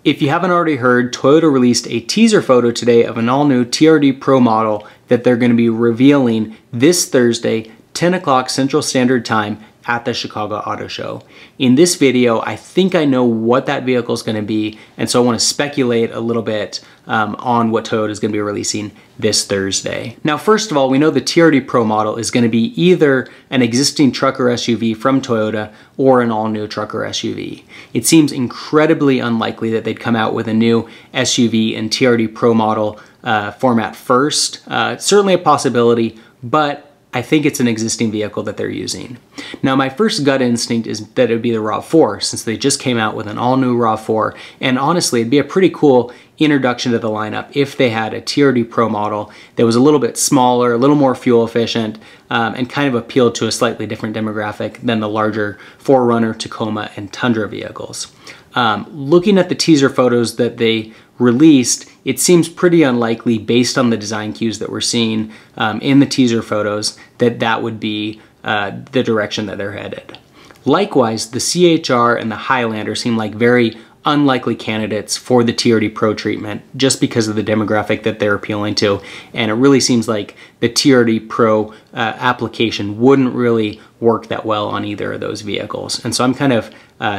If you haven't already heard, Toyota released a teaser photo today of an all-new Trd Pro model that they're going to be revealing this Thursday, 10 o'clock Central Standard Time at the Chicago Auto Show. In this video, I think I know what that vehicle is going to be, and so I want to speculate a little bit on what Toyota is going to be releasing this Thursday. Now, first of all, we know the Trd Pro model is going to be either an existing trucker SUV from Toyota or an all-new trucker SUV. It seems incredibly unlikely that they'd come out with a new SUV in Trd Pro model format first. Certainly a possibility, but I think it's an existing vehicle that they're using. Now, my first gut instinct is that it would be the RAV4, since they just came out with an all-new RAV4, and honestly, it'd be a pretty cool introduction to the lineup if they had a Trd Pro model that was a little bit smaller, a little more fuel efficient, and kind of appealed to a slightly different demographic than the larger 4Runner, Tacoma, and Tundra vehicles. Looking at the teaser photos that they released, it seems pretty unlikely, based on the design cues that we're seeing in the teaser photos, that that would be the direction that they're headed. Likewise, the CHR and the Highlander seem like very unlikely candidates for the Trd Pro treatment, just because of the demographic that they're appealing to, and it really seems like the Trd Pro application wouldn't really work that well on either of those vehicles, and so I'm kind of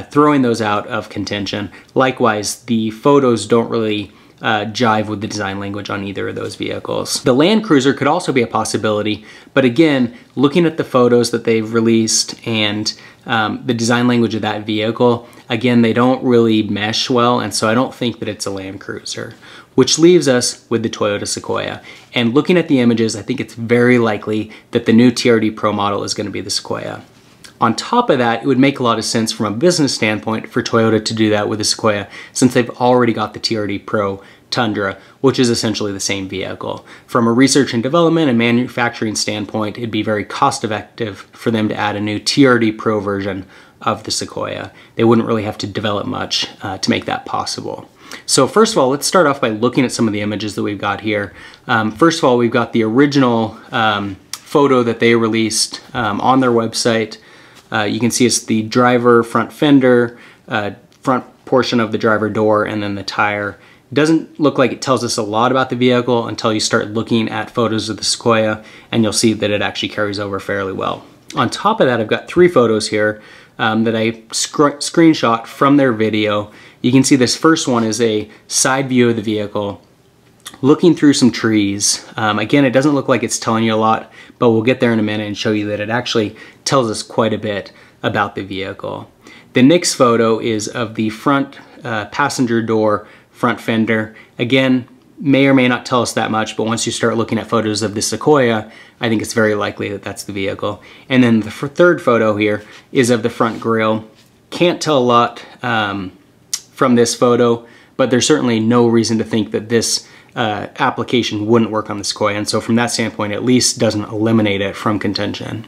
throwing those out of contention. Likewise, the photos don't really jive with the design language on either of those vehicles. The Land Cruiser could also be a possibility, but again, looking at the photos that they've released and the design language of that vehicle, again, they don't really mesh well, and so I don't think that it's a Land Cruiser. Which leaves us with the Toyota Sequoia. And looking at the images, I think it's very likely that the new Trd Pro model is going to be the Sequoia. On top of that, it would make a lot of sense from a business standpoint for Toyota to do that with the Sequoia, since they've already got the Trd Pro Tundra, which is essentially the same vehicle. From a research and development and manufacturing standpoint, it'd be very cost effective for them to add a new Trd Pro version of the Sequoia. They wouldn't really have to develop much to make that possible. So first of all, let's start off by looking at some of the images that we've got here. First of all, we've got the original photo that they released on their website. You can see it's the driver front fender, front portion of the driver door, and then the tire. It doesn't look like it tells us a lot about the vehicle until you start looking at photos of the Sequoia, and you'll see that it actually carries over fairly well. On top of that, I've got three photos here that I screenshot from their video. You can see this first one is a side view of the vehicle looking through some trees. Again, it doesn't look like it's telling you a lot, but we'll get there in a minute and show you that it actually tells us quite a bit about the vehicle. The next photo is of the front passenger door front fender. Again, may or may not tell us that much, but once you start looking at photos of the Sequoia, I think it's very likely that that's the vehicle. And then the third photo here is of the front grille. Can't tell a lot from this photo, but there's certainly no reason to think that this application wouldn't work on the Sequoia, and so from that standpoint, at least doesn't eliminate it from contention.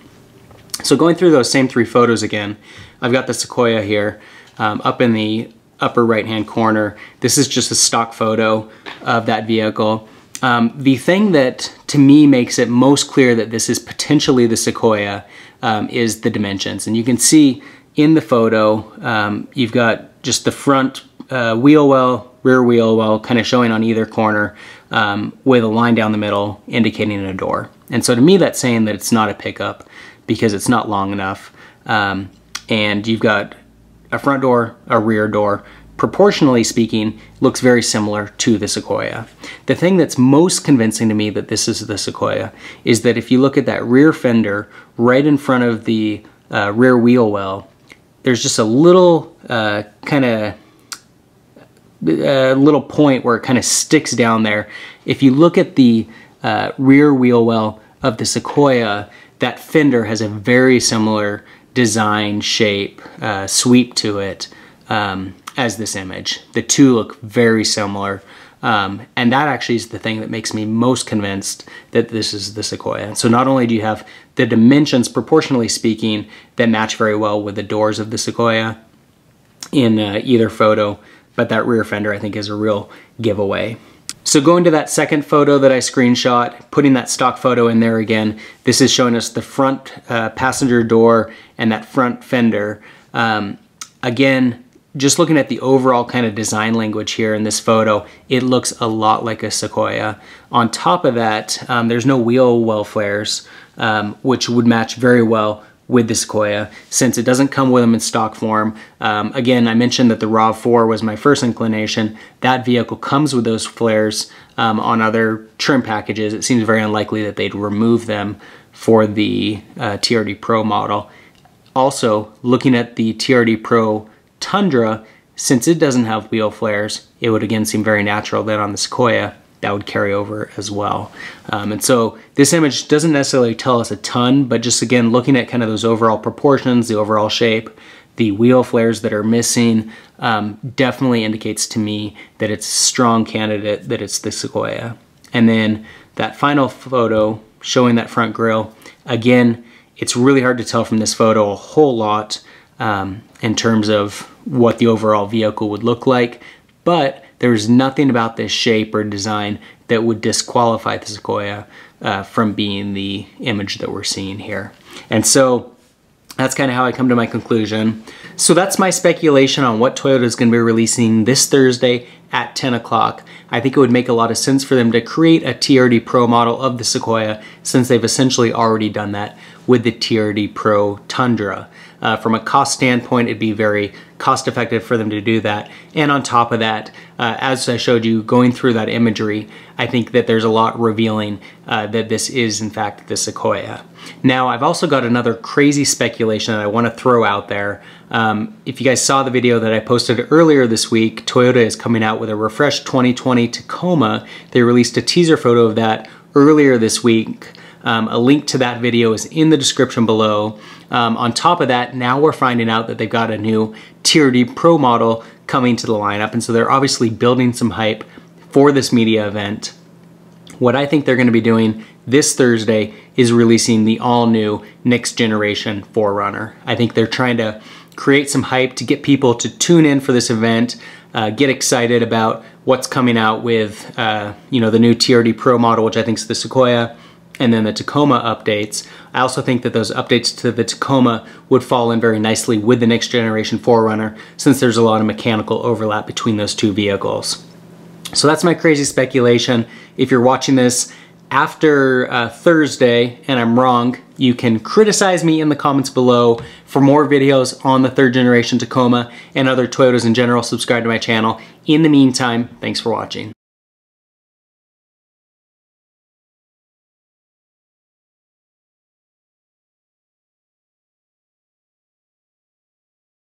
So going through those same three photos again, I've got the Sequoia here up in the upper right hand corner. This is just a stock photo of that vehicle. The thing that to me makes it most clear that this is potentially the Sequoia is the dimensions, and you can see in the photo you've got just the front wheel well, rear wheel well kind of showing on either corner with a line down the middle indicating a door. And so to me that's saying that it's not a pickup because it's not long enough. And you've got a front door, a rear door. Proportionally speaking, looks very similar to the Sequoia. The thing that's most convincing to me that this is the Sequoia is that if you look at that rear fender right in front of the rear wheel well, there's just a little little point where it kind of sticks down there. If you look at the rear wheel well of the Sequoia, that fender has a very similar design, shape, sweep to it as this image. The two look very similar, and that actually is the thing that makes me most convinced that this is the Sequoia. So not only do you have the dimensions, proportionally speaking, that match very well with the doors of the Sequoia in either photo, but that rear fender I think is a real giveaway. So going to that second photo that I screenshot, putting that stock photo in there again, this is showing us the front passenger door and that front fender. Again, just looking at the overall kind of design language here in this photo, it looks a lot like a Sequoia. On top of that, there's no wheel well flares, which would match very well with the Sequoia since it doesn't come with them in stock form. Again, I mentioned that the RAV4 was my first inclination. That vehicle comes with those flares on other trim packages. It seems very unlikely that they'd remove them for the TRD Pro model. Also, looking at the TRD Pro Tundra, since it doesn't have wheel flares, it would again seem very natural that on the Sequoia that would carry over as well. And so this image doesn't necessarily tell us a ton, but just again looking at kind of those overall proportions, the overall shape, the wheel flares that are missing, definitely indicates to me that it's a strong candidate that it's the Sequoia. And then that final photo showing that front grille, again, it's really hard to tell from this photo a whole lot in terms of what the overall vehicle would look like, but there's nothing about this shape or design that would disqualify the Sequoia from being the image that we're seeing here. And so that's kind of how I come to my conclusion. So that's my speculation on what Toyota is going to be releasing this Thursday at 10 o'clock. I think it would make a lot of sense for them to create a TRD Pro model of the Sequoia since they've essentially already done that with the TRD Pro Tundra. From a cost standpoint, it'd be very cost effective for them to do that. And on top of that, as I showed you going through that imagery, I think that there's a lot revealing that this is in fact the Sequoia. Now, I've also got another crazy speculation that I want to throw out there. If you guys saw the video that I posted earlier this week, Toyota is coming out with a refreshed 2020 Tacoma. They released a teaser photo of that earlier this week. A link to that video is in the description below. On top of that, now we're finding out that they've got a new TRD Pro model coming to the lineup, and so they're obviously building some hype for this media event. What I think they're going to be doing this Thursday is releasing the all-new next generation 4Runner. I think they're trying to create some hype to get people to tune in for this event, get excited about what's coming out with you know, the new TRD Pro model, which I think is the Sequoia, and then the Tacoma updates. I also think that those updates to the Tacoma would fall in very nicely with the next generation 4Runner since there's a lot of mechanical overlap between those two vehicles. So that's my crazy speculation. If you're watching this after Thursday and I'm wrong, you can criticize me in the comments below. For more videos on the third generation Tacoma and other Toyotas in general, subscribe to my channel. In the meantime, thanks for watching.